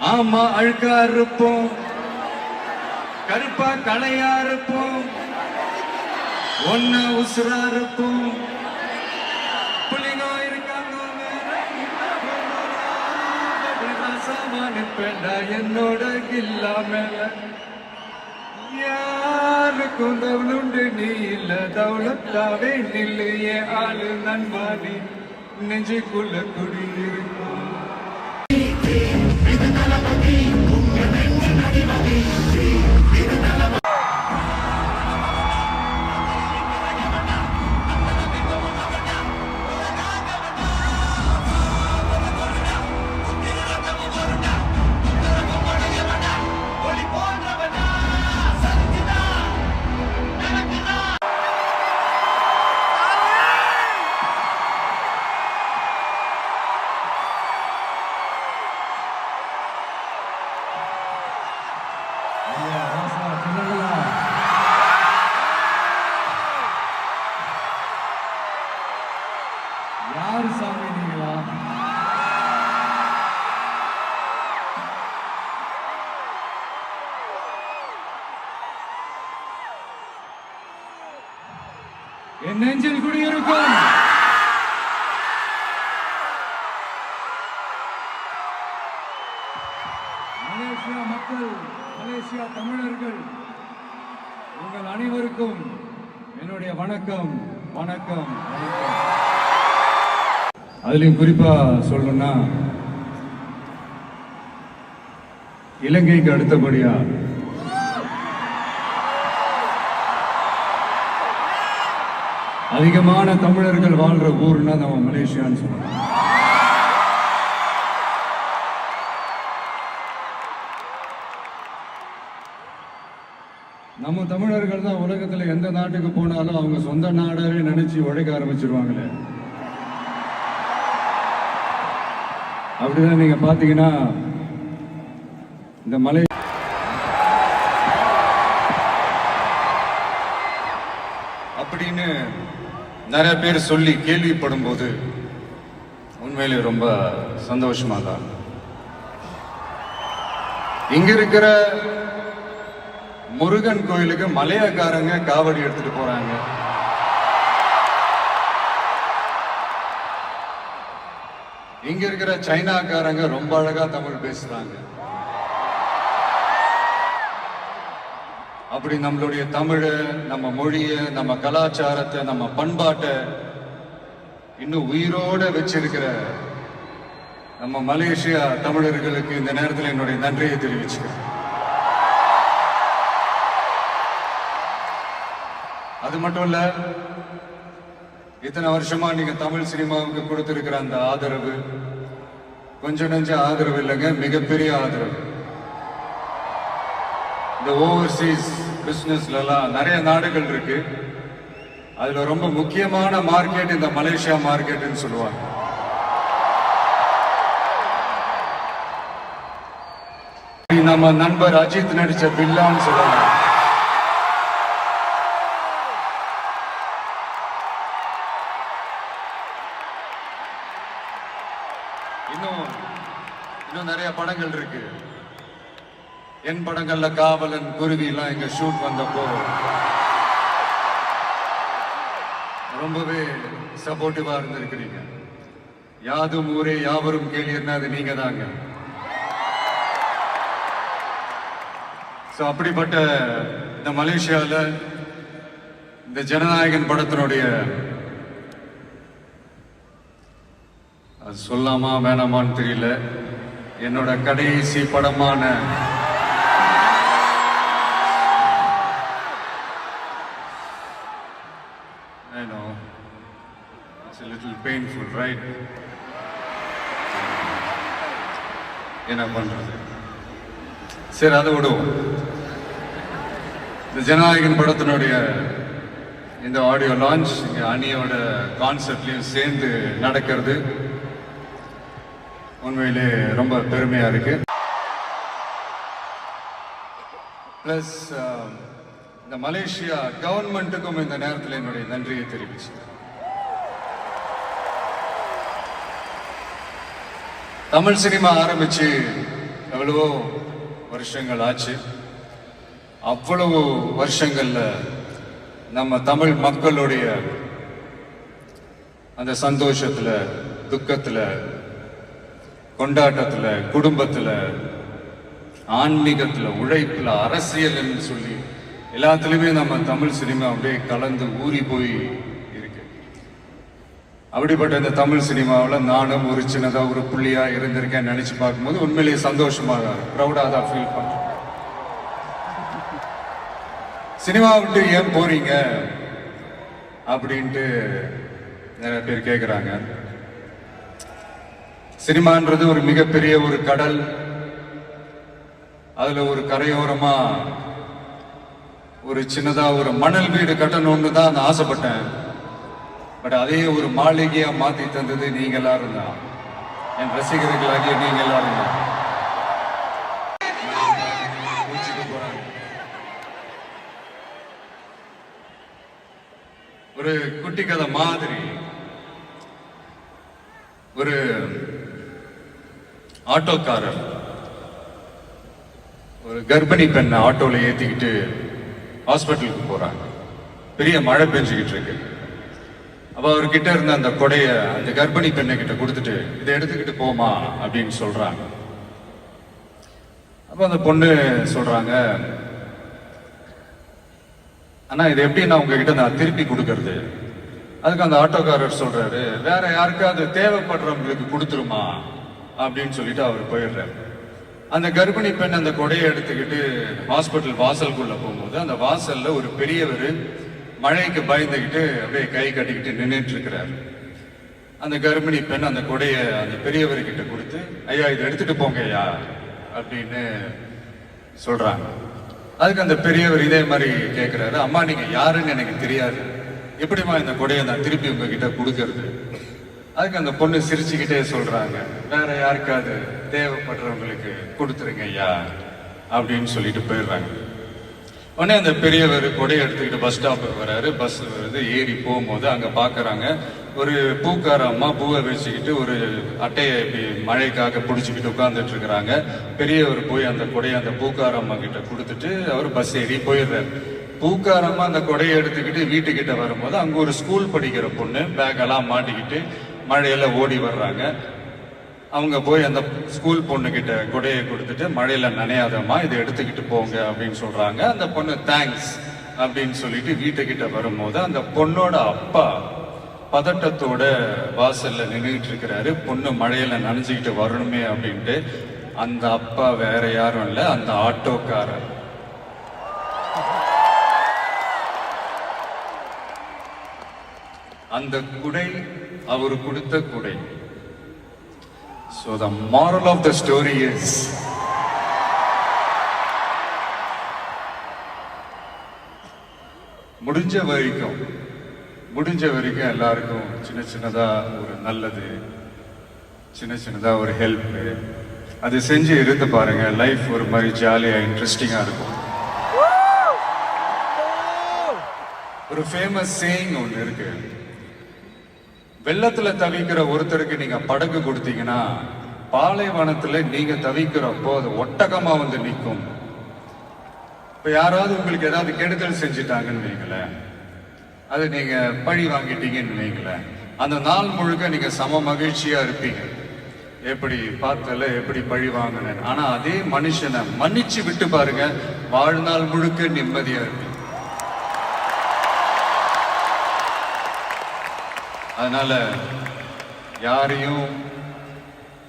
ஆமா அழுக்கா இருப்போம், கருப்பா கலையா இருப்போம், ஒன்னு உசுரா இருப்போம். புலிங்க இருக்காங்க என்னோட இல்லாம யாருக்கும் தவளுண்டு நீ இல்ல தவளத்தாவே நில்லு ஏன் ஆளு நண்பாடி நெஞ்சுக்குள்ள குடியிருக்கும். யாரு சாமி நீங்களா? என் நெஞ்சில் குடியிருக்கும் மலேசியா மக்கள், மலேசியா தமிழர்கள், உங்கள் அனைவருக்கும் என்னுடைய வணக்கம் வணக்கம் வணக்கம். அதுலயும் குறிப்பா சொல்லணும்னா, இலங்கைக்கு அடுத்தபடியா அதிகமான தமிழர்கள் வாழ்ற ஊர்னா நம்ம மலேசியான்னு சொல்லலாம். நம்ம தமிழர்கள் தான் உலகத்துல எந்த நாட்டுக்கு போனாலும் அவங்க சொந்த நாடே நினைச்சு உழைக்க ஆரம்பிச்சிருவாங்களே. அப்படிதான் நீங்க பாத்தீங்கன்னா இந்த மலை அப்படின்னு நிறைய பேர் சொல்லி கேள்விப்படும் போது உண்மையிலே ரொம்ப சந்தோஷமா தான். இங்க இருக்கிற முருகன் கோயிலுக்கு மலையக்காரங்க காவடி எடுத்துட்டு போறாங்க. இங்க இருக்கிற சைனாக்காரங்க ரொம்ப அழகா தமிழ் பேசுறாங்க. அப்படி நம்மளுடைய தமிழை, நம்ம மொழியை, நம்ம கலாச்சாரத்தை, நம்ம பண்பாட்டை இன்னும் உயிரோட வச்சிருக்கிற நம்ம மலேசியா தமிழர்களுக்கு இந்த நேரத்தில் என்னுடைய நன்றியை தெரிவிச்சுக்கிறேன். அது மட்டும் இல்ல, இத்தனை வருஷமா நீங்க தமிழ் சினிமாவுக்கு கொடுத்திருக்கிற அந்த ஆதரவு கொஞ்சம் நெஞ்ச ஆதரவு இல்லைங்க, மிகப்பெரிய ஆதரவு. இந்த ஓவர்சீஸ் பிசினஸ்ல எல்லாம் நிறைய நாடுகள் இருக்கு. அதுல ரொம்ப முக்கியமான மார்க்கெட் இந்த மலேசியா மார்க்கெட்னு சொல்லுவாங்க. நம்ம நண்பர் அஜித் நடிச்ச பில்லான்னு சொல்லுவாங்க. இன்னும் நிறைய படங்கள் இருக்கு. என் படங்கள்ல காவலன், குருவி எல்லாம் எங்க ஷூட் வந்தப்போ ரொம்பவே சப்போர்ட்டிவா இருந்திருக்கிறீங்க. யாதும் ஊரே யாவரும் கேளீர்னா அது நீங்க தாங்க. அப்படிப்பட்ட இந்த மலேசியால இந்த ஜனநாயகன் படத்தினுடைய அது சொல்லாமா வேணாமான்னு தெரியல, என்னோட கடைசி படமான I know it's a little painful, right? என்ன பண்றது, சரி அதை விடுவோம். இந்த ஜனநாயகன் படத்தினுடைய இந்த ஆடியோ லான்ச் இங்க அணியோட கான்செப்ட்லயும் சேர்ந்து நடக்கிறது உண்மையிலே ரொம்ப பெருமையா இருக்கு. பிளஸ் இந்த மலேசியா கவர்மெண்ட்டுக்கும் இந்த நேரத்தில் என்னுடைய நன்றியை தெரிவிச்சு. தமிழ் சினிமா ஆரம்பிச்சு எவ்வளவோ வருஷங்கள் ஆச்சு. அவ்வளவு வருஷங்கள்ல நம்ம தமிழ் மக்களுடைய அந்த சந்தோஷத்துல, துக்கத்துல, கொண்டாட்டத்துல, குடும்பத்துல, ஆன்மீகத்துல, உழைப்புல, அரசியல்னு சொல்லி எல்லாத்துலயுமே நம்ம தமிழ் சினிமா அப்படியே கலந்து ஊறி போய் இருக்கு. அப்படிப்பட்ட இந்த தமிழ் சினிமாவில் நானும் ஒரு சின்னதா ஒரு புள்ளியா இருந்திருக்கேன் நினைச்சு பார்க்கும்போது உண்மையிலேயே சந்தோஷமாக ப்ரௌடா தான் ஃபீல் பண்றேன். சினிமா விட்டு ஏன் போறீங்க அப்படின்ட்டு நிறைய பேர் கேட்குறாங்க. சினிமான்றது ஒரு மிகப்பெரிய ஒரு கடல். அதுல ஒரு கரையோரமா ஒரு சின்னதா ஒரு மணல் வீடு கட்டணும்னு தான் நான் ஆசைப்பட்டேன். பட் அதே ஒரு மாளிகையா மாத்தி தந்தது நீங்க எல்லாரும் தான், என் ரசிகர்களாகிய நீங்க எல்லாரும் தான். ஒரு குட்டி கதை மாதிரி ஒரு ஆட்டோக்காரர் ஒரு கர்ப்பிணி பெண்ணை ஆட்டோல ஏத்திக்கிட்டு ஹாஸ்பிட்டலுக்கு போறாங்க. பெரிய மழை பெஞ்சுக்கிட்டு இருக்கு. அப்ப அவர்கிட்ட இருந்த அந்த கொடைய அந்த கர்ப்பிணி பெண்ணை கிட்ட கொடுத்துட்டு இதை எடுத்துக்கிட்டு போமா அப்படின்னு சொல்றாங்க. அப்ப அந்த பொண்ணு சொல்றாங்க, ஆனா இது எப்படி நான் உங்ககிட்ட நான் திருப்பி கொடுக்கறது? அதுக்கு அந்த ஆட்டோக்காரர் சொல்றாரு, வேற யாருக்காவது தேவைப்படுறவங்களுக்கு கொடுத்துருமா அப்படின்னு சொல்லிட்டு அவர் போயிடுறாரு. அந்த கர்ப்பிணி பெண் அந்த கொடையை எடுத்துக்கிட்டு ஹாஸ்பிட்டல் வாசலுக்குள்ள போகும்போது அந்த வாசல்ல ஒரு பெரியவர் மழைக்கு பயந்துகிட்டு அப்படியே கை கட்டிக்கிட்டு நின்றுட்டு இருக்கிறார். அந்த கர்ப்பிணி பெண் அந்த கொடையை அந்த பெரியவர்கிட்ட கொடுத்து, ஐயா இதை எடுத்துட்டு போங்க ஐயா அப்படின்னு சொல்றாங்க. அதுக்கு அந்த பெரியவர் இதே மாதிரி கேட்கிறாரு, அம்மா நீங்க யாருன்னு எனக்கு தெரியாது, எப்படிமா இந்த கொடையை நான் திருப்பி உங்ககிட்ட கொடுக்கறது? அதுக்கு அந்த பொண்ணு சிரிச்சுக்கிட்டே சொல்றாங்க, வேற யாருக்காவது தேவைப்படுறவங்களுக்கு கொடுத்துருங்க ஐயா அப்படின்னு சொல்லிட்டு போயிடுறாங்க. உடனே அந்த பெரியவர் கொடையை எடுத்துக்கிட்டு பஸ் ஸ்டாப்புக்கு வராரு. பஸ் வருது, ஏறி போகும்போது அங்க பாக்குறாங்க ஒரு பூக்கார அம்மா பூவை வச்சுக்கிட்டு ஒரு அட்டையை மழைக்காக பிடிச்சிக்கிட்டு உட்கார்ந்துட்டு இருக்கிறாங்க. பெரியவர் போய் அந்த கொடையை அந்த பூக்கார அம்மா கிட்ட கொடுத்துட்டு அவர் பஸ் ஏறி போயிடுறாரு. பூக்காரம்மா அந்த கொடையை எடுத்துக்கிட்டு வீட்டுக்கிட்ட வரும்போது அங்க ஒரு ஸ்கூல் படிக்கிற பொண்ணு பேக் எல்லாம் மாட்டிக்கிட்டு மழையில ஓடி வர்றாங்க. அவங்க போய் அந்த ஸ்கூல் பொண்ணு கிட்ட கொடையை கொடுத்துட்டு, மழையில நனையாதம்மா இதை எடுத்துக்கிட்டு போங்க அப்படின்னு சொல்றாங்க. அந்த பொண்ணு தேங்க்ஸ் அப்படின்னு சொல்லிட்டு வீட்டுக்கிட்ட வரும்போது அந்த பொண்ணோட அப்பா பதட்டத்தோட வாசல்ல நின்றுட்டு இருக்கிறாரு. பொண்ணு மழையில நனைஞ்சுக்கிட்டு வரணுமே அப்படின்ட்டு. அந்த அப்பா வேற யாரும் இல்ல, அந்த ஆட்டோக்காரர். அந்த குடை அவர் கொடுத்த குடை. So the moral of the story is, முடிஞ்ச வரைக்கும் எல்லாருக்கும் சின்ன சின்னதா ஒரு நல்லது, சின்ன சின்னதா ஒரு ஹெல்ப் அது செஞ்சு இருந்து பாருங்க. லைஃப் ஒரு மாதிரி ஜாலியா இன்ட்ரெஸ்டிங்கா இருக்கும். ஒரு ஃபேமஸ் சேயிங் ஒன்று இருக்கு, வெள்ளத்துல தவிக்கிற ஒருத்தருக்கு நீங்க படகு கொடுத்தீங்கன்னா பாலைவனத்துல நீங்க தவிக்கிறப்போ அது ஒட்டகமா வந்து நிற்கும். இப்ப யாராவது உங்களுக்கு ஏதாவது கெடுதல் செஞ்சுட்டாங்கன்னு வைங்களேன், அது நீங்க பழி வாங்கிட்டீங்கன்னு வைங்களேன், அந்த நாள் முழுக்க நீங்க சம மகிழ்ச்சியா இருப்பீங்க. எப்படி பார்த்தல, எப்படி பழி வாங்கினேன். ஆனா அதே மனுஷனை மன்னிச்சு விட்டு பாருங்க, வாழ்நாள் முழுக்க நிம்மதியா இருப்பீங்க. அதனால யாரையும்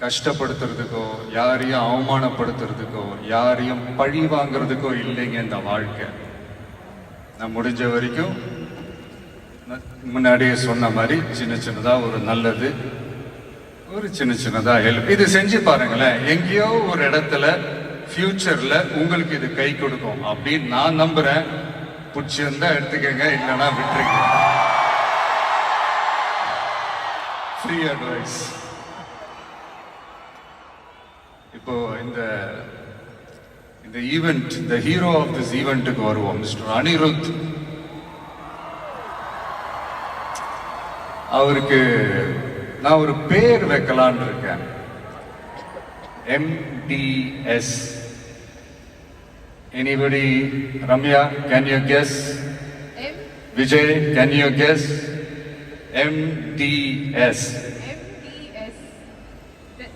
கஷ்டப்படுத்துறதுக்கோ, யாரையும் அவமானப்படுத்துறதுக்கோ, யாரையும் பழி வாங்குறதுக்கோ இல்லைங்க இந்த வாழ்க்கை. நான் முடிஞ்ச வரைக்கும் முன்னாடியே சொன்ன மாதிரி சின்ன சின்னதா ஒரு நல்லது, ஒரு சின்ன சின்னதா ஹெல்ப் இது செஞ்சு பாருங்களேன். எங்கேயோ ஒரு இடத்துல ஃபியூச்சர்ல உங்களுக்கு இது கை கொடுக்கும் அப்படின்னு நான் நம்புறேன். பிடிச்சிருந்தா எடுத்துக்கங்க, இல்லைன்னா விட்டுருங்க. Free advice. இப்போ இந்த ஈவெண்ட், இந்த ஹீரோ ஆஃப் திஸ் ஈவெண்ட்டுக்கு வருவோம், மிஸ்டர் அனிருத். அவருக்கு நான் ஒரு பேர் வைக்கலான்னு இருக்கேன். MDS. Anybody? Ramya, can you guess? M Vijay, can you guess? MDS. MDS.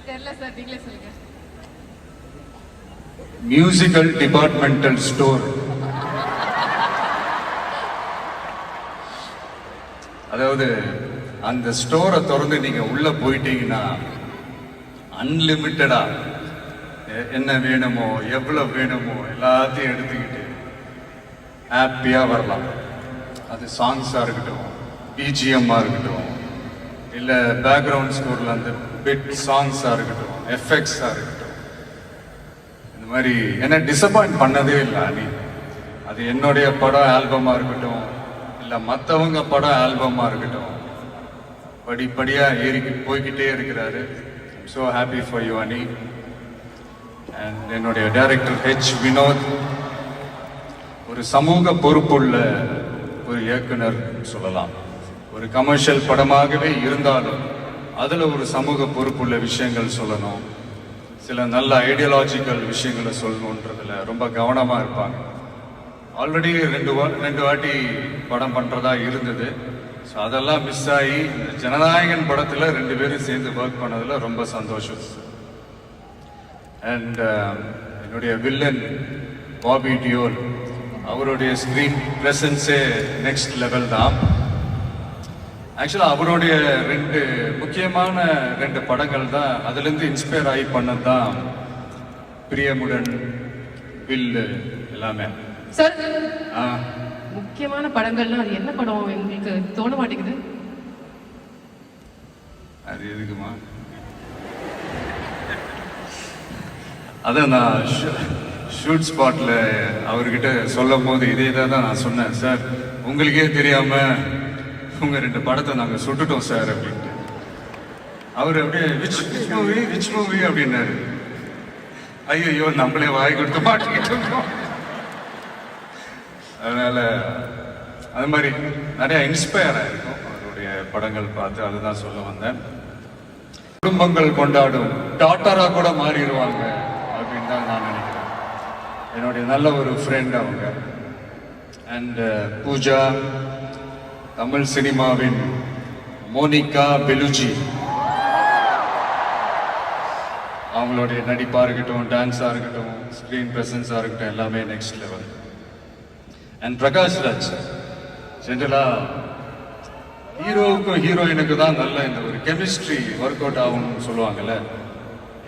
தெரியல சார், நீங்களே சொல்லுங்க. Musical Departmental Store. அதாவது அந்த ஸ்டோரை திறந்து நீங்க உள்ள போயிட்டீங்கன்னா அன்லிமிட்டடா என்ன வேணுமோ எவ்வளவு வேணுமோ எல்லாத்தையும் எடுத்துக்கிட்டு ஹாப்பியா வரலாம். அது சாங்ஸா இருக்கட்டும், பிஜிஎம்மா இருக்கட்டும், இல்ல பேக்ரவுண்ட் ஸ்கோர்ல அந்த பிட் சாங்ஸா இருக்கட்டும், எஃபெக்ட்ஸா இருக்கட்டும், இந்த மாதிரி என்ன டிசப்பாயிண்ட் பண்ணதே இல்லை அனி. அது என்னுடைய படம் ஆல்பமா இருக்கட்டும், இல்ல மற்றவங்க படம் ஆல்பமா இருக்கட்டும், படிப்படியா ஏறி போய்கிட்டே இருக்கிறாரு. ஸோ ஹாப்பி ஃபார் யூ அனி. அண்ட் என்னுடைய டைரக்டர் ஹெச் வினோத் ஒரு சமூக பொறுப்புள்ள ஒரு இயக்குனர் சொல்லலாம். ஒரு கமர்ஷியல் படமாகவே இருந்தாலும் அதுல ஒரு சமூக பொறுப்புள்ள விஷயங்கள் சொல்லணும், சில நல்ல ஐடியாலஜிக்கல் விஷயங்களை சொல்லணுன்றதுல ரொம்ப கவனமா இருப்பாங்க. ஆல்ரெடி ரெண்டு வாட்டி படம் பண்றதா இருந்தது. ஸோ அதெல்லாம் மிஸ் ஆகி இந்த ஜனநாயகன் படத்துல 2 பேரும் சேர்ந்து ஒர்க் பண்ணதுல ரொம்ப சந்தோஷம். அண்ட் என்னுடைய வில்லன் பாபி டியோல், அவருடைய ஸ்கிரீன் பிரசன்ஸே நெக்ஸ்ட் லெவல் தான். ஆக்சுவலா அவருடைய 2 முக்கியமான 2 படங்கள் தான் அதுலேருந்து இன்ஸ்பயர் ஆகி பண்ணது தான் பிரியமுடன், வில்லு எல்லாமே. சார், முக்கியமான படங்கள்னா அது என்ன படம் எங்களுக்கு தோண மாட்டேங்குது. அது எதுக்குமா? அதான் நான் ஷூட் ஸ்பாட்ல அவர்கிட்ட சொல்லும் போது இதே தான் நான் சொன்னேன். சார், உங்களுக்கே தெரியாம உங்க 2 படத்தை நாங்க சுட்டுட்டோம் சார் அப்படின்ட்டு. அவர் அப்படியே விச் மூவி அப்படின்னாரு. ஐயோ, நம்மளே வாய் கொடுத்து மாட்டிக்கிட்டு இருக்கோம். அதனால அது மாதிரி நிறைய இன்ஸ்பயர் ஆயிருக்கும் அவருடைய படங்கள் பார்த்து. அதுதான் சொல்ல வந்தேன். குடும்பங்கள் கொண்டாடும் டாட்டரா கூட மாறிடுவாங்க அப்படின்னு தான் நான் நினைக்கிறேன். என்னுடைய நல்ல ஒரு ஃப்ரெண்ட் அவங்க. அண்ட் பூஜா, தமிழ் சினிமாவின் மோனிகா பெலுஜி, அவங்களுடைய நடிப்பா இருக்கட்டும், டான்ஸா இருக்கட்டும், ஸ்கிரீன் பிரசன்ஸா இருக்கட்டும், எல்லாமே next level. And Prakash Raj, ஜென்ரலா ஹீரோவுக்கும் ஹீரோயினுக்கு தான் நல்ல இந்த ஒரு கெமிஸ்ட்ரி ஒர்க் அவுட் ஆகும்னு சொல்லுவாங்கல்ல.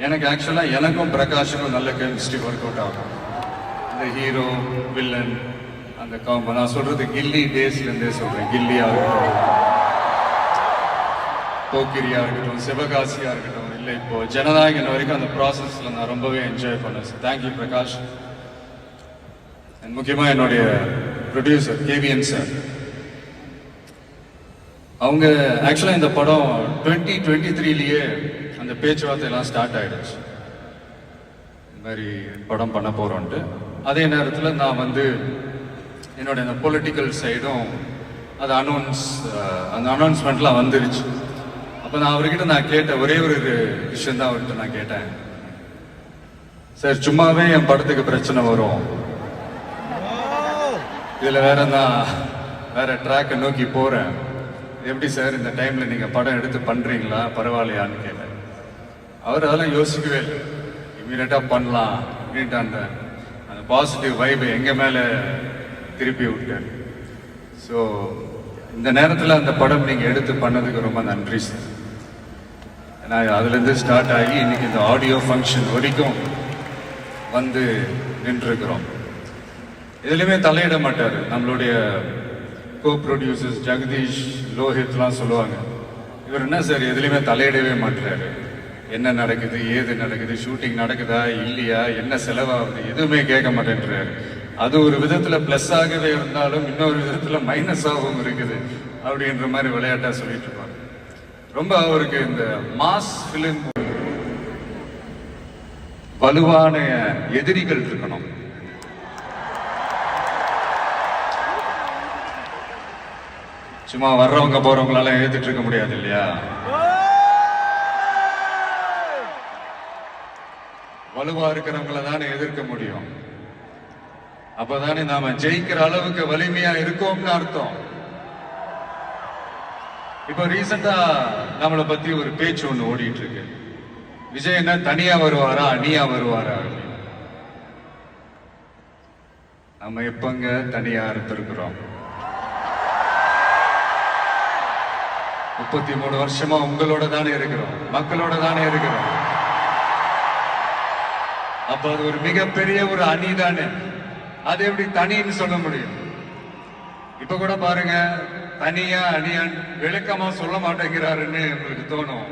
எனக்கு ஆக்சுவலா எனக்கும் பிரகாஷுக்கும் நல்ல கெமிஸ்ட்ரி ஒர்க் அவுட் ஆகும். இந்த ஹீரோ வில்லன் அந்த காம்போ நான் சொல்றது கில்லி டேஸ்ல இருந்தே சொல்றேன். கில்லியா இருக்கட்டும், போக்கிரியா இருக்கட்டும், சிவகாசியா இருக்கட்டும், இல்லை இப்போ ஜனநாயகன் வரைக்கும் அந்த ப்ராசஸ்ல நான் ரொம்பவே என்ஜாய் பண்ணேன். தேங்க்யூ பிரகாஷ். முக்கியமா என்னுடைய ப்ரொடியூசர் கேவிஎன் சார், அவங்க ஆக்சுவலா இந்த படம் 2023லயே அந்த பேச்சுவார்த்தை எல்லாம் ஸ்டார்ட் ஆயிடுச்சு. இந்த மாதிரி படம் பண்ண போறோம்ட்டு. அதே நேரத்தில் நான் வந்து என்னோட இந்த பொலிட்டிக்கல் சைடும் அது அந்த அனௌன்ஸ்மெண்ட்லாம் வந்துருச்சு. அப்போ நான் அவர்கிட்ட நான் கேட்ட ஒரே ஒரு விஷயம் தான் அவர்கிட்ட நான் கேட்டேன். சார், சும்மாவே என் படத்துக்கு பிரச்சனை வரும், இதுல வேற ட்ராக்கை நோக்கி போறேன், எப்படி சார் இந்த டைம்ல நீங்க படம் எடுத்து பண்றீங்களா, பரவாயில்லையான்னு கேட்டேன். அவர் அதெல்லாம் யோசிக்கவே இல்லை, இமீடியட்டா பண்ணலாம் அப்படின்ட்டு அந்த பாசிட்டிவ் வைபை எங்க மேல திருப்பி விட்டார். ஸோ இந்த நேரத்தில் அந்த படம் நீங்க எடுத்து பண்ணதுக்கு ரொம்ப நன்றி சார். ஏன்னா அதுலேருந்து ஸ்டார்ட் ஆகி இன்னைக்கு இந்த ஆடியோ ஃபங்க்ஷன் வரைக்கும் வந்து நின்றுருக்கிறோம். எதுலையுமே தலையிட மாட்டார். நம்மளுடைய கோ ப்ரொடியூசர்ஸ் ஜெகதீஷ், லோஹித்லாம் சொல்லுவாங்க, இவர் என்ன சார் எதுலையுமே தலையிடவே மாட்டாரு, என்ன நடக்குது, ஏது நடக்குது, ஷூட்டிங் நடக்குதா இல்லையா, என்ன செலவாகுது, எதுவுமே கேட்க மாட்டேன்றாரு. அது ஒரு விதத்துல பிளஸ் ஆகவே இருந்தாலும் இன்னொரு விதத்துல மைனஸ் ஆகவும் இருக்குது அப்படின்ற மாதிரி விளையாட்டா சொல்லிட்டு இருப்பாங்க. ரொம்ப அவருக்கு இந்த மாஸ் பிலிம் வலுவான எதிரிகள் இருக்கணும். சும்மா வர்றவங்க போறவங்களால ஏத்துட்டு இருக்க முடியாது இல்லையா? வலுவா இருக்கிறவங்கள தானே எதிர்க்க முடியும். அப்பதானே நாம ஜெயிக்கிற அளவுக்கு வலிமையா இருக்கோம்னு அர்த்தம். இப்ப ரீசெண்டா நம்மளை பத்தி ஒரு பேச்சு ஒண்ணு ஓடிட்டு இருக்கு. விஜய் என்ன தனியா வருவாரா அணியா வருவாரா அப்படின்னு. நம்ம எப்பங்க தனியா இருந்திருக்கிறோம்? 33 வருஷமா உங்களோட தானே இருக்கிறோம், மக்களோட தானே இருக்கிறோம். அப்ப அது ஒரு மிகப்பெரிய ஒரு அணி தானே. அது எப்படி தனின்னு சொல்ல முடியும்? இப்ப கூட பாருங்க, தனியா அணியான் விளக்கமா சொல்ல மாட்டேங்கிறாருன்னு உங்களுக்கு தோணும்.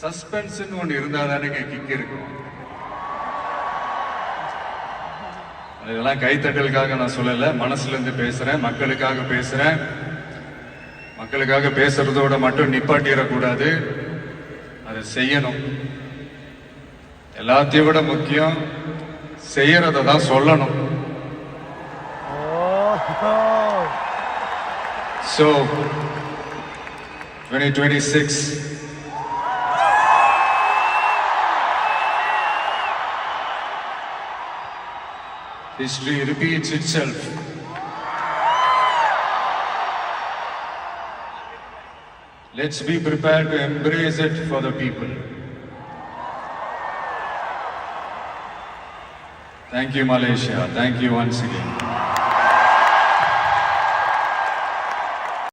சஸ்பென்ஸ் ஒண்ணு இருந்தா தானே கிக் இருக்கும். இதெல்லாம் கைத்தட்டலுக்காக நான் சொல்லல, மனசுல இருந்து பேசுறேன், மக்களுக்காக பேசுறேன். மக்களுக்காக பேசுறதோட மட்டும் நிப்பாட்டிடக்கூடாது, அதை செய்யணும். எல்லாத்தையும் விட முக்கியம் செய்யறத தான் சொல்லணும். So 2026 history repeats itself. Let's be prepared to embrace it for the people. Thank you, Malaysia. Thank you once again.